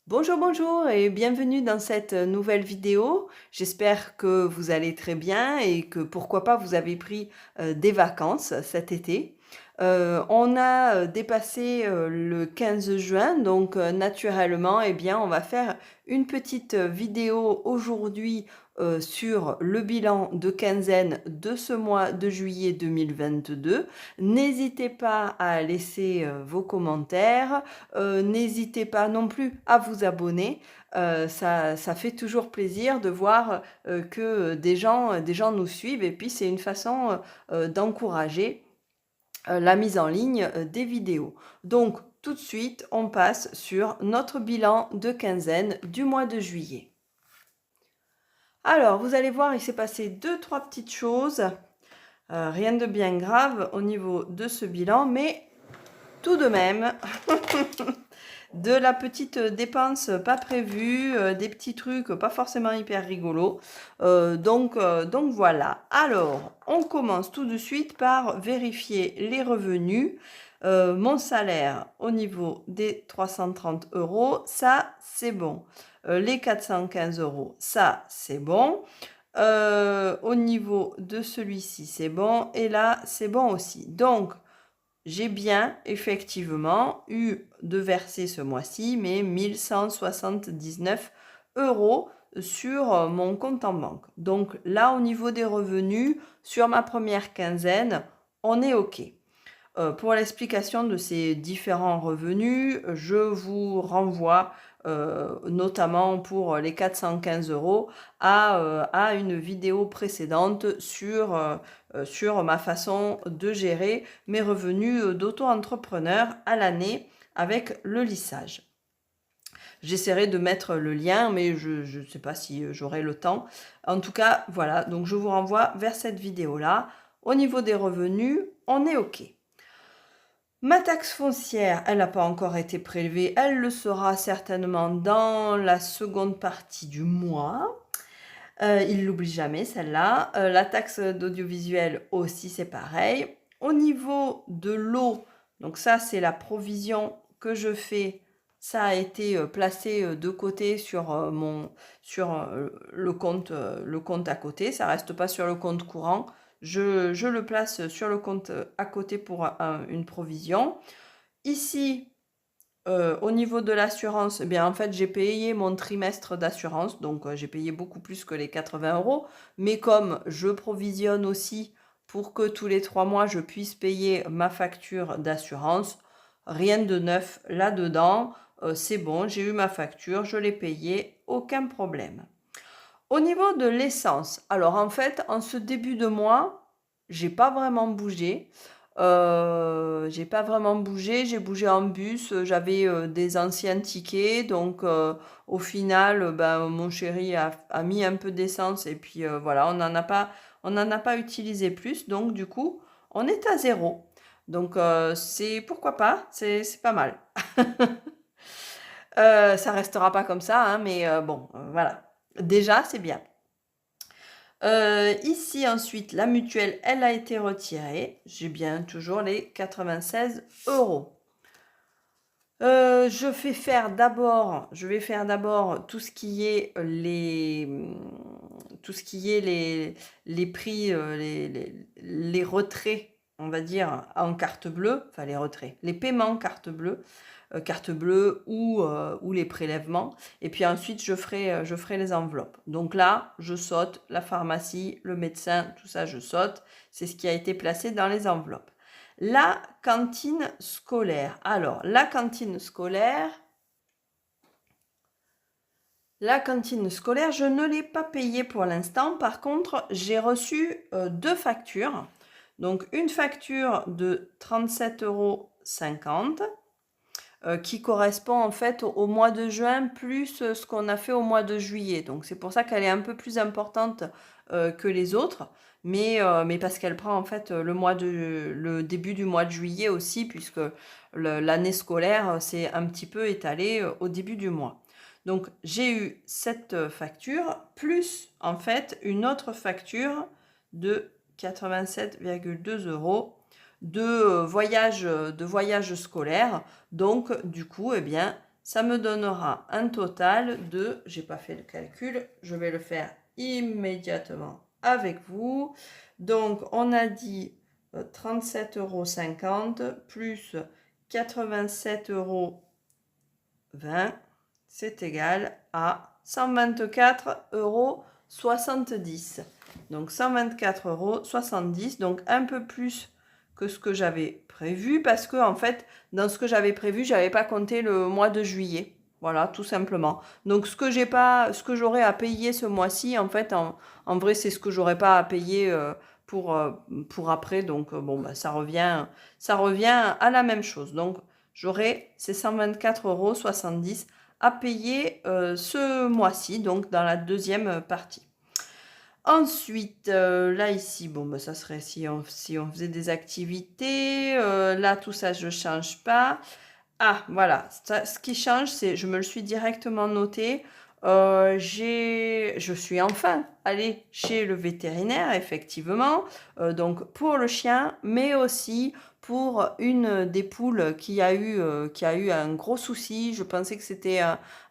Bonjour, bonjour et bienvenue dans cette nouvelle vidéo. J'espère que vous allez très bien et que pourquoi pas vous avez pris des vacances cet été. On a dépassé le 15 juin, donc naturellement, eh bien, on va faire une petite vidéo aujourd'hui sur le bilan de quinzaine de ce mois de juillet 2022. N'hésitez pas à laisser vos commentaires. N'hésitez pas non plus à vous abonner. Ça fait toujours plaisir de voir que des gens nous suivent et puis c'est une façon d'encourager la mise en ligne des vidéos. Donc tout de suite, on passe sur notre bilan de quinzaine du mois de juillet. Alors, vous allez voir, il s'est passé trois petites choses. Rien de bien grave au niveau de ce bilan, mais tout de même, de la petite dépense pas prévue, des petits trucs pas forcément hyper rigolos. Donc voilà. Alors, on commence tout de suite par vérifier les revenus. Mon salaire au niveau des 330 euros, ça c'est bon. Les 415 euros, ça c'est bon. Au niveau de celui-ci, c'est bon. Et là, c'est bon aussi. Donc, j'ai bien effectivement eu de verser ce mois-ci mes 1179 euros sur mon compte en banque. Donc là, au niveau des revenus, sur ma première quinzaine, on est OK. Pour l'explication de ces différents revenus, je vous renvoie notamment pour les 415 euros à une vidéo précédente sur ma façon de gérer mes revenus d'auto-entrepreneur à l'année avec le lissage. J'essaierai de mettre le lien, mais je ne sais pas si j'aurai le temps. En tout cas, voilà, donc je vous renvoie vers cette vidéo-là. Au niveau des revenus, on est OK. Ma taxe foncière, elle n'a pas encore été prélevée. Elle le sera certainement dans la seconde partie du mois. Il l'oublie jamais, celle-là. La taxe d'audiovisuel aussi, c'est pareil. Au niveau de l'eau, donc ça, c'est la provision que je fais. Ça a été placé de côté sur le compte à côté. Ça reste pas sur le compte courant. Je le place sur le compte à côté pour une provision. Ici, au niveau de l'assurance, eh bien, en fait, j'ai payé mon trimestre d'assurance, donc j'ai payé beaucoup plus que les 80 euros. Mais comme je provisionne aussi pour que tous les 3 mois, je puisse payer ma facture d'assurance, rien de neuf là-dedans. C'est bon, j'ai eu ma facture, je l'ai payée, aucun problème. Au niveau de l'essence, alors en fait, en ce début de mois, j'ai pas vraiment bougé. J'ai pas vraiment bougé, j'ai bougé en bus, j'avais des anciens tickets, donc au final, ben, mon chéri a mis un peu d'essence et puis voilà, on n'en a pas utilisé plus, donc du coup, on est à zéro. Donc c'est pourquoi pas, c'est pas mal. Ça restera pas comme ça, hein, mais bon, voilà. Déjà, c'est bien. Ici, ensuite, la mutuelle, elle a été retirée. J'ai bien toujours les 96 euros. Je vais faire d'abord tout ce qui est les prix, les retraits, on va dire, en carte bleue, enfin les retraits, les paiements carte bleue ou les prélèvements. Et puis ensuite, je ferai les enveloppes. Donc là, je saute la pharmacie, le médecin, tout ça, je saute. C'est ce qui a été placé dans les enveloppes. La cantine scolaire. Alors, la cantine scolaire, je ne l'ai pas payée pour l'instant. Par contre, j'ai reçu deux factures. Donc, une facture de 37,50 € qui correspond en fait au mois de juin plus ce qu'on a fait au mois de juillet. Donc, c'est pour ça qu'elle est un peu plus importante que les autres. Mais parce qu'elle prend en fait le début du mois de juillet aussi, puisque l'année scolaire s'est un petit peu étalée au début du mois. Donc j'ai eu cette facture, plus en fait une autre facture de 87,2 € de voyage scolaire. Donc du coup, eh bien, ça me donnera un total de, j'ai pas fait le calcul, je vais le faire immédiatement avec vous. Donc, on a dit 37,50 € plus 87,20 €, c'est égal à 124,70 €. Donc 124,70 €, donc un peu plus que ce que j'avais prévu, parce que en fait, dans ce que j'avais prévu, j'avais pas compté le mois de juillet. Voilà, tout simplement. Donc ce que j'aurais à payer ce mois-ci, en fait, en vrai, c'est ce que j'aurais pas à payer pour, après. Donc bon, bah, ça revient à la même chose. Donc j'aurai ces 124,70 € à payer ce mois-ci, donc dans la deuxième partie. Ensuite, là ici, bon, bah, ça serait si on faisait des activités. Là, tout ça, je ne change pas. Ah, voilà, ce qui change, c'est, je me le suis directement noté, je suis enfin allée chez le vétérinaire, effectivement, donc pour le chien, mais aussi pour une des poules qui a eu un gros souci. Je pensais que c'était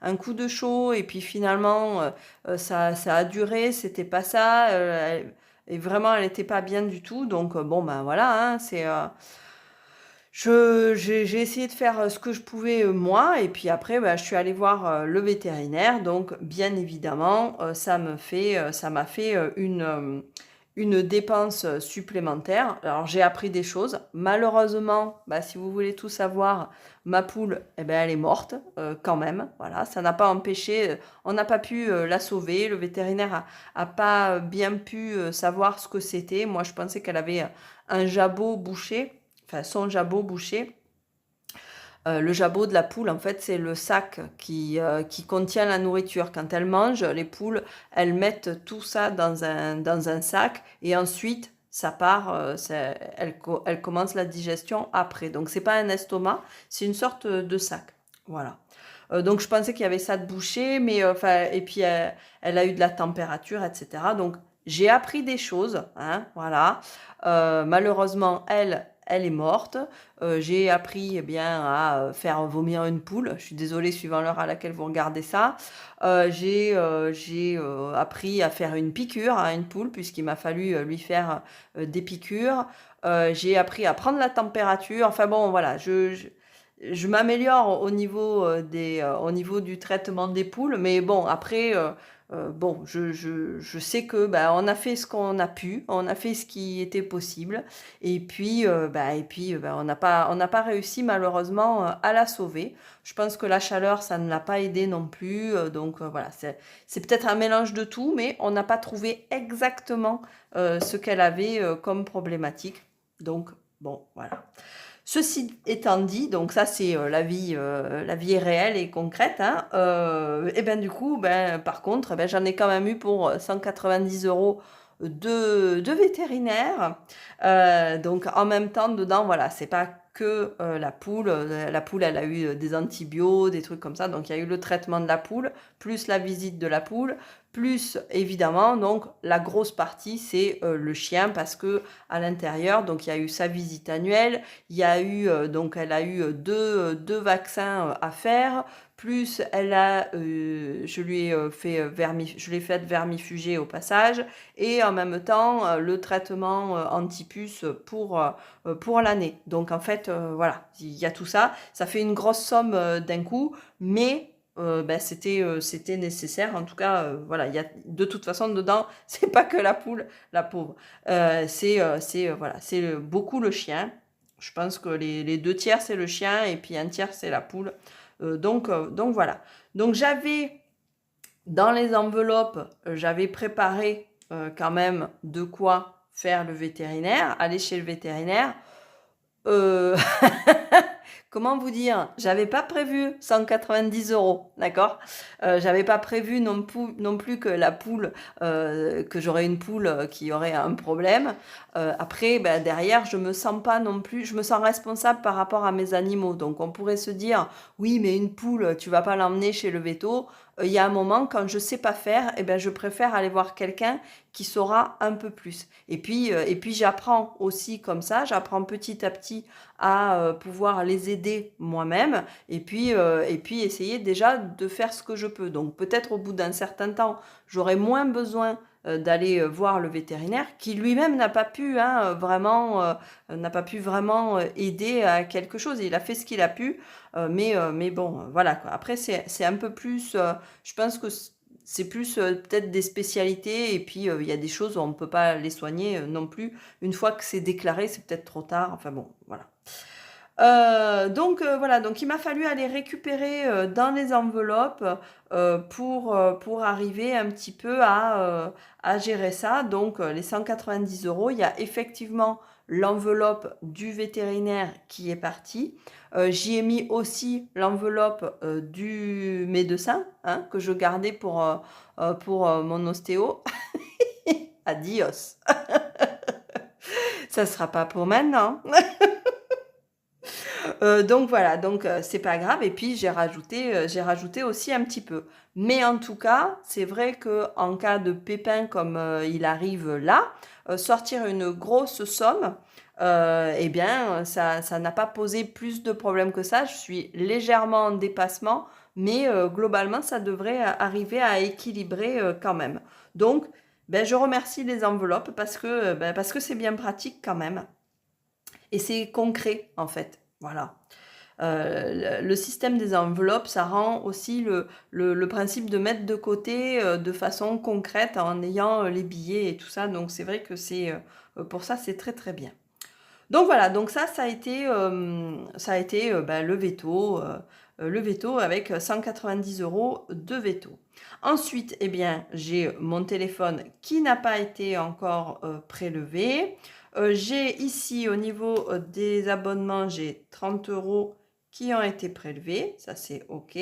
un coup de chaud, et puis finalement, ça a duré, c'était pas ça, et vraiment, elle n'était pas bien du tout. Donc, bon, ben voilà, hein, c'est... J'ai essayé de faire ce que je pouvais moi, et puis après, bah, je suis allée voir le vétérinaire. Donc, bien évidemment, ça m'a fait une dépense supplémentaire. Alors, j'ai appris des choses. Malheureusement, bah, si vous voulez tout savoir, ma poule, eh ben, elle est morte quand même. Voilà, ça n'a pas empêché, on n'a pas pu la sauver. Le vétérinaire a pas bien pu savoir ce que c'était. Moi, je pensais qu'elle avait un jabot bouché. Enfin, son jabot bouché. Le jabot de la poule, en fait, c'est le sac qui contient la nourriture. Quand elles mangent, les poules, elles mettent tout ça dans un sac, et ensuite, ça part, elles commencent la digestion après. Donc, c'est pas un estomac, c'est une sorte de sac. Voilà. Donc, je pensais qu'il y avait ça de bouché, mais enfin, et puis elle a eu de la température, etc. Donc, j'ai appris des choses, hein, voilà. Malheureusement, elle est morte. J'ai appris, eh bien, à faire vomir une poule. Je suis désolée, suivant l'heure à laquelle vous regardez ça. J'ai appris à faire une piqûre à une poule, puisqu'il m'a fallu lui faire des piqûres. J'ai appris à prendre la température. Enfin bon, voilà, je m'améliore au niveau du traitement des poules, mais bon, après, bon, je sais que bah, on a fait ce qu'on a pu, on a fait ce qui était possible, et puis, bah, on n'a pas réussi malheureusement à la sauver. Je pense que la chaleur, ça ne l'a pas aidé non plus, donc voilà, c'est peut-être un mélange de tout, mais on n'a pas trouvé exactement ce qu'elle avait comme problématique. Donc, bon, voilà. Ceci étant dit, donc ça c'est la vie est réelle et concrète, hein, et ben du coup, ben, par contre, ben, j'en ai quand même eu pour 190 € de vétérinaire. Donc en même temps, dedans, voilà, c'est pas que la poule. La poule, elle a eu des antibiotiques, des trucs comme ça. Donc il y a eu le traitement de la poule, plus la visite de la poule, plus évidemment, donc la grosse partie, c'est le chien, parce que à l'intérieur, donc il y a eu sa visite annuelle. Il y a eu, donc elle a eu deux vaccins à faire, plus je lui ai je l'ai fait vermifuger au passage, et en même temps le traitement antipuce pour l'année. Donc en fait, voilà, il y a tout ça. Ça fait une grosse somme d'un coup, mais ben, c'était nécessaire. En tout cas, voilà, il y a de toute façon dedans, c'est pas que la poule, la pauvre. Voilà, c'est beaucoup le chien. Je pense que les 2 tiers, c'est le chien, et puis 1 tiers, c'est la poule. Donc voilà. Donc j'avais, dans les enveloppes, j'avais préparé quand même de quoi faire le vétérinaire, aller chez le vétérinaire. Euh, Comment vous dire? J'avais pas prévu 190 €, d'accord? J'avais pas prévu non plus que la poule, que j'aurais une poule qui aurait un problème. Après, ben, derrière, je me sens pas non plus, je me sens responsable par rapport à mes animaux. Donc, on pourrait se dire, oui, mais une poule, tu vas pas l'emmener chez le véto. il y a un moment, quand je sais pas faire, eh ben, je préfère aller voir quelqu'un qui saura un peu plus. Et puis j'apprends aussi comme ça, j'apprends petit à petit à pouvoir les aider moi-même, et puis essayer déjà de faire ce que je peux. Donc peut-être au bout d'un certain temps, j'aurai moins besoin d'aller voir le vétérinaire, qui lui-même n'a pas pu n'a pas pu vraiment aider à quelque chose. Il a fait ce qu'il a pu, mais bon, voilà, quoi. Après, c'est un peu plus, je pense que c'est plus peut-être des spécialités, et puis il y a des choses où on ne peut pas les soigner non plus. Une fois que c'est déclaré, c'est peut-être trop tard. Enfin bon, voilà. Voilà, donc il m'a fallu aller récupérer dans les enveloppes pour arriver un petit peu à gérer ça. Donc les 190 euros, il y a effectivement l'enveloppe du vétérinaire qui est partie. J'y ai mis aussi l'enveloppe du médecin, hein, que je gardais pour mon ostéo. Adios. Ça sera pas pour maintenant. Donc voilà, donc c'est pas grave, et puis j'ai rajouté aussi un petit peu. Mais en tout cas, c'est vrai qu'en cas de pépin comme il arrive là, sortir une grosse somme, eh bien ça n'a pas posé plus de problèmes que ça. Je suis légèrement en dépassement, mais globalement ça devrait arriver à équilibrer quand même. Donc ben, je remercie les enveloppes parce que c'est bien pratique quand même. Et c'est concret en fait. Voilà. Le système des enveloppes, ça rend aussi le principe de mettre de côté de façon concrète en ayant les billets et tout ça. Donc c'est vrai que pour ça, c'est très très bien. Donc voilà, donc ça a été ben, le veto avec 190 euros de veto. Ensuite, eh bien, j'ai mon téléphone qui n'a pas été encore prélevé. J'ai ici, au niveau des abonnements, j'ai 30 euros qui ont été prélevés. Ça, c'est OK.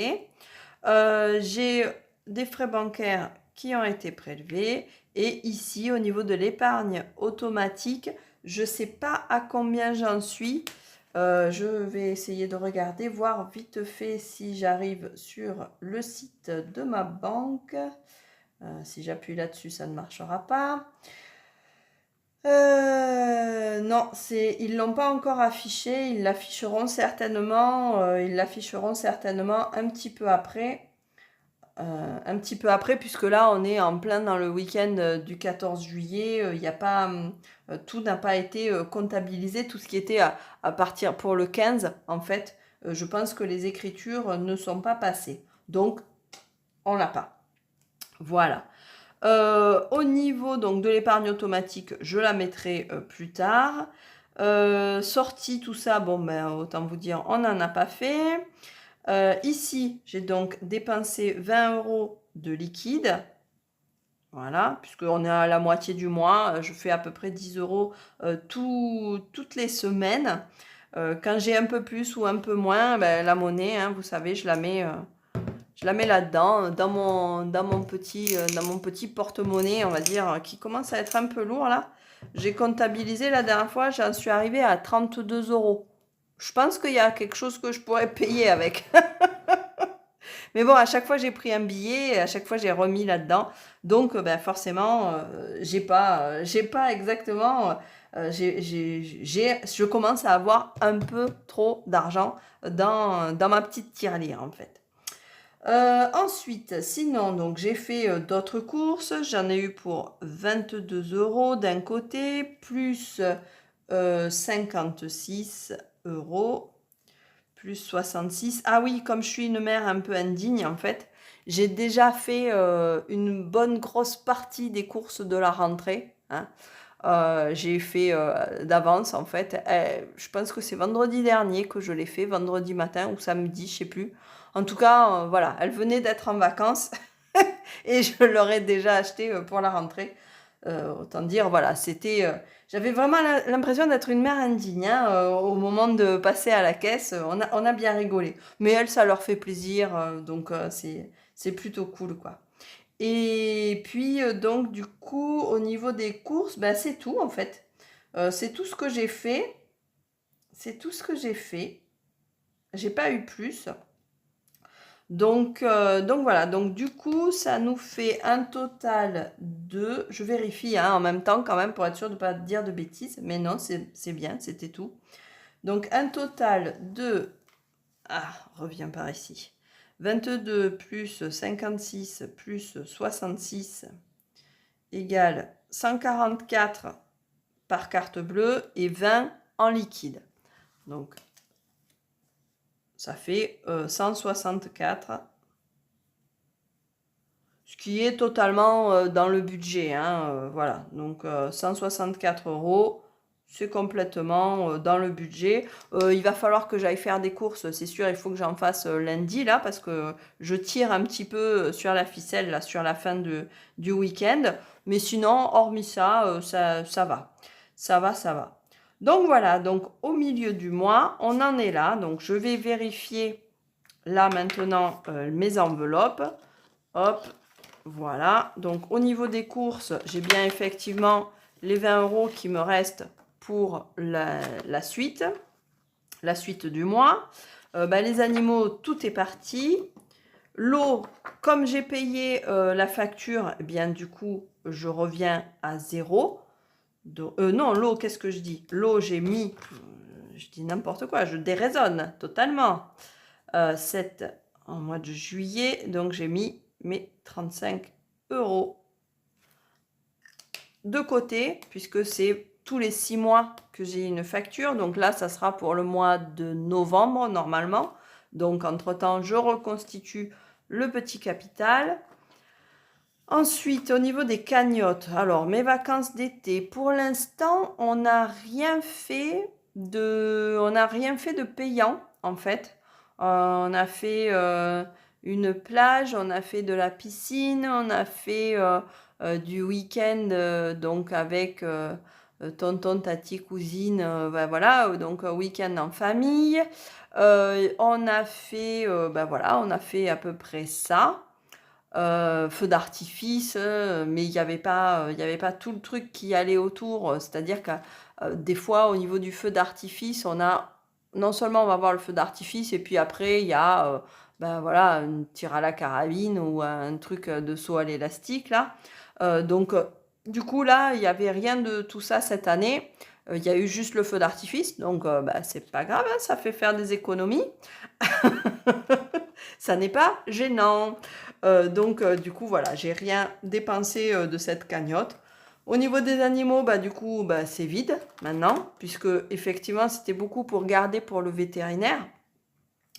J'ai des frais bancaires qui ont été prélevés. Et ici, au niveau de l'épargne automatique, je ne sais pas à combien j'en suis. Je vais essayer de regarder, voir vite fait si j'arrive sur le site de ma banque. Si j'appuie là-dessus, ça ne marchera pas. Non, ils ne l'ont pas encore affiché. Ils l'afficheront certainement un petit peu après. Puisque là, on est en plein dans le week-end du 14 juillet. Y a pas, tout n'a pas été comptabilisé. Tout ce qui était à partir pour le 15, en fait, je pense que les écritures ne sont pas passées. Donc, on l'a pas. Voilà. Au niveau donc, de l'épargne automatique, je la mettrai plus tard. Sortie, tout ça, bon, ben, autant vous dire, on n'en a pas fait. Ici, j'ai donc dépensé 20 euros de liquide. Voilà, puisqu'on est à la moitié du mois, je fais à peu près 10 euros toutes les semaines. Quand j'ai un peu plus ou un peu moins, ben, la monnaie, hein, vous savez, je la mets là-dedans, dans mon petit porte-monnaie, on va dire, qui commence à être un peu lourd là. J'ai comptabilisé la dernière fois, j'en suis arrivée à 32 euros. Je pense qu'il y a quelque chose que je pourrais payer avec. Mais bon, à chaque fois, j'ai pris un billet, et à chaque fois, j'ai remis là-dedans. Donc, ben, forcément, j'ai pas exactement. Je commence à avoir un peu trop d'argent dans ma petite tirelire, en fait. Ensuite, sinon, donc j'ai fait d'autres courses. J'en ai eu pour 22 euros d'un côté, plus 56 euros, plus 66. Ah oui, comme je suis une mère un peu indigne, en fait, j'ai déjà fait une bonne grosse partie des courses de la rentrée, hein. J'ai fait d'avance, en fait. Je pense que c'est vendredi dernier que je l'ai fait, vendredi matin ou samedi, je sais plus. En tout cas, voilà, elle venait d'être en vacances et je l'aurais déjà acheté pour la rentrée. Autant dire, voilà, j'avais vraiment l'impression d'être une mère indigne, hein, au moment de passer à la caisse. On a bien rigolé. Mais elles, ça leur fait plaisir, donc c'est plutôt cool, quoi. Et puis, donc, du coup, au niveau des courses, ben, c'est tout, en fait. C'est tout ce que j'ai fait. C'est tout ce que j'ai fait. J'ai pas eu plus. Donc voilà, donc du coup, ça nous fait un total de... Je vérifie hein, en même temps quand même pour être sûr de ne pas dire de bêtises. Mais non, c'est bien, c'était tout. Donc un total de... Ah, reviens par ici. 22 plus 56 plus 66 égale 144 par carte bleue et 20 en liquide. Donc, ça fait 164, ce qui est totalement dans le budget. Hein, voilà, donc 164 €, c'est complètement dans le budget. Il va falloir que j'aille faire des courses, c'est sûr, il faut que j'en fasse lundi, là, parce que je tire un petit peu sur la ficelle, là, sur la fin du week-end. Mais sinon, hormis ça, ça va. Ça va, ça va. Donc voilà, donc au milieu du mois, on en est là. Donc je vais vérifier là maintenant mes enveloppes. Hop, voilà. Donc au niveau des courses, j'ai bien effectivement les 20 € qui me restent pour la suite du mois. Les animaux, tout est parti. L'eau, comme j'ai payé la facture, eh bien du coup, je reviens à 0. Non, l'eau, qu'est-ce que je dis? L'eau, j'ai mis, je dis n'importe quoi, je déraisonne totalement. 7 en mois de juillet, donc j'ai mis mes 35 € de côté, puisque c'est tous les 6 mois que j'ai une facture. Donc là, ça sera pour le mois de novembre, normalement. Donc, entre-temps, je reconstitue le petit capital. Ensuite, au niveau des cagnottes, alors mes vacances d'été, pour l'instant, on n'a rien fait de payant en fait. On a fait une plage, on a fait de la piscine, on a fait du week-end donc avec tonton, tati, cousine, voilà, donc week-end en famille. On a fait, voilà, on a fait à peu près ça. Feu d'artifice, mais il y avait pas tout le truc qui allait autour. C'est-à-dire que des fois, au niveau du feu d'artifice, on a non seulement on va voir le feu d'artifice, et puis après, il y a voilà, un tir à la carabine ou un truc de saut à l'élastique, là. Donc, du coup, là, il n'y avait rien de tout ça cette année. Il y a eu juste le feu d'artifice, donc c'est pas grave, hein, ça fait faire des économies. Ça n'est pas gênant. Donc, du coup, voilà, j'ai rien dépensé de cette cagnotte. Au niveau des animaux, du coup, c'est vide maintenant, puisque effectivement, c'était beaucoup pour garder pour le vétérinaire.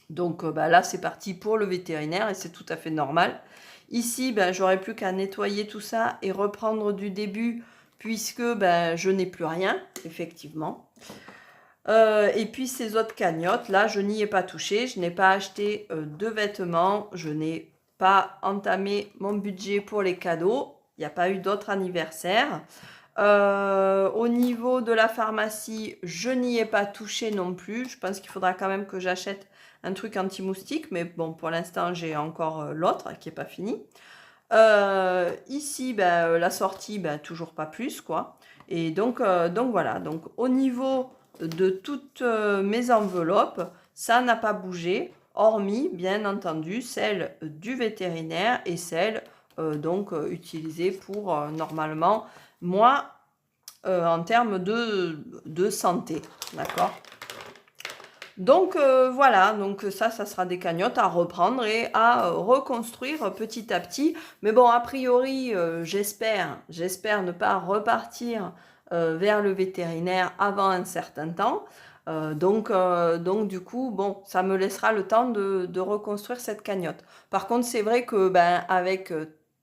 Donc là, c'est parti pour le vétérinaire et c'est tout à fait normal. Ici, j'aurais plus qu'à nettoyer tout ça et reprendre du début, puisque je n'ai plus rien, effectivement. Et puis ces autres cagnottes, là, je n'y ai pas touché. Je n'ai pas acheté de vêtements. Je n'ai pas entamé mon budget pour les cadeaux. Il n'y a pas eu d'autres anniversaires. Au niveau de la pharmacie, je n'y ai pas touché non plus. Je pense qu'il faudra quand même que j'achète un truc anti-moustique. Mais bon, pour l'instant, j'ai encore l'autre qui n'est pas fini. Ici, la sortie, toujours pas plus, quoi. Et donc voilà. Donc au niveau de toutes mes enveloppes, ça n'a pas bougé, hormis, bien entendu, celle du vétérinaire et celle utilisée pour, normalement, moi, en termes de santé. D'accord ? Donc voilà, donc ça sera des cagnottes à reprendre et à reconstruire petit à petit. Mais bon, a priori, j'espère ne pas repartir vers le vétérinaire avant un certain temps. Donc du coup, bon, ça me laissera le temps de reconstruire cette cagnotte. Par contre, c'est vrai que avec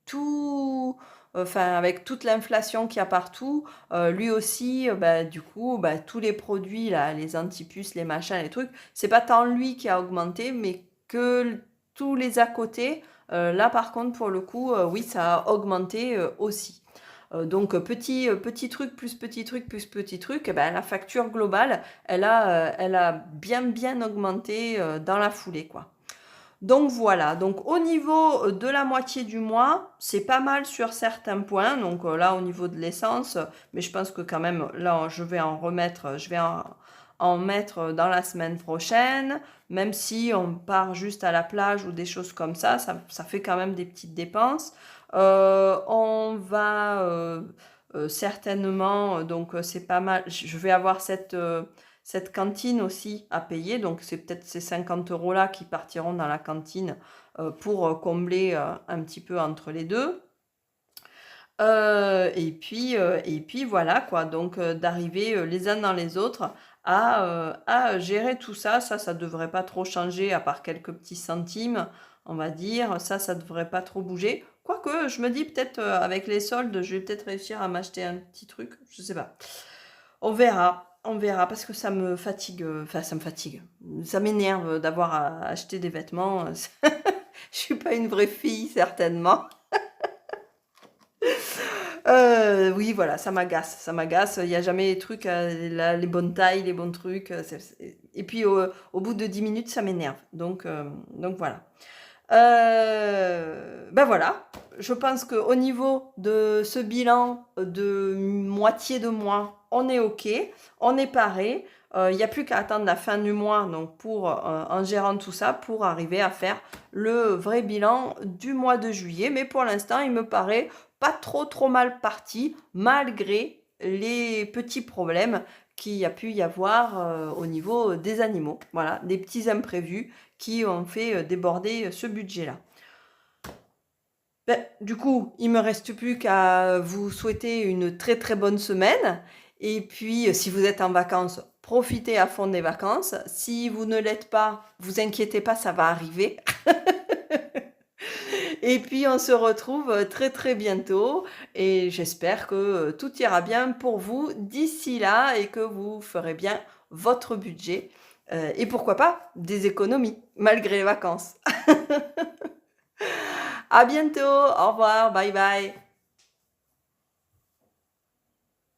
tout, enfin avec toute l'inflation qu'il y a partout, lui aussi, du coup, tous les produits là, les antipuces, les machins, les trucs, c'est pas tant lui qui a augmenté, mais que tous les à côté. Là, par contre, pour le coup, oui, ça a augmenté aussi. Donc petit truc plus petit truc plus petit truc, la facture globale, elle a bien augmenté dans la foulée, quoi. Donc voilà, donc au niveau de la moitié du mois, c'est pas mal sur certains points. Donc là, au niveau de l'essence, mais je pense que quand même, là, je vais en remettre, je vais en mettre dans la semaine prochaine, même si on part juste à la plage ou des choses comme ça, ça fait quand même des petites dépenses. On va certainement, donc c'est pas mal, je vais avoir cette cantine aussi à payer, donc c'est peut-être ces 50 € là qui partiront dans la cantine pour combler un petit peu entre les deux. Et puis voilà quoi, donc d'arriver les uns dans les autres à gérer tout ça. Ça devrait pas trop changer à part quelques petits centimes, on va dire. Ça devrait pas trop bouger. Quoique, je me dis peut-être avec les soldes, je vais peut-être réussir à m'acheter un petit truc, je sais pas. On verra parce que ça me fatigue, enfin ça me fatigue. Ça m'énerve d'avoir à acheter des vêtements. Je suis pas une vraie fille certainement. Oui, voilà, ça m'agace, ça m'agace. Il y a jamais les trucs, les bonnes tailles, les bons trucs. Et puis au bout de 10 minutes, ça m'énerve. Donc voilà. Ben voilà, je pense qu'au niveau de ce bilan de moitié de mois, on est OK, on est paré. Il n'y a plus qu'à attendre la fin du mois, donc pour en gérant tout ça, pour arriver à faire le vrai bilan du mois de juillet. Mais pour l'instant, il me paraît pas trop mal parti, malgré les petits problèmes qu'il y a pu y avoir au niveau des animaux. Voilà, des petits imprévus qui ont fait déborder ce budget-là. Ben, du coup, il me reste plus qu'à vous souhaiter une très bonne semaine. Et puis, si vous êtes en vacances, profitez à fond des vacances. Si vous ne l'êtes pas, vous inquiétez pas, ça va arriver. Et puis, on se retrouve très bientôt. Et j'espère que tout ira bien pour vous d'ici là et que vous ferez bien votre budget. Et pourquoi pas des économies, malgré les vacances. À bientôt, au revoir, bye bye.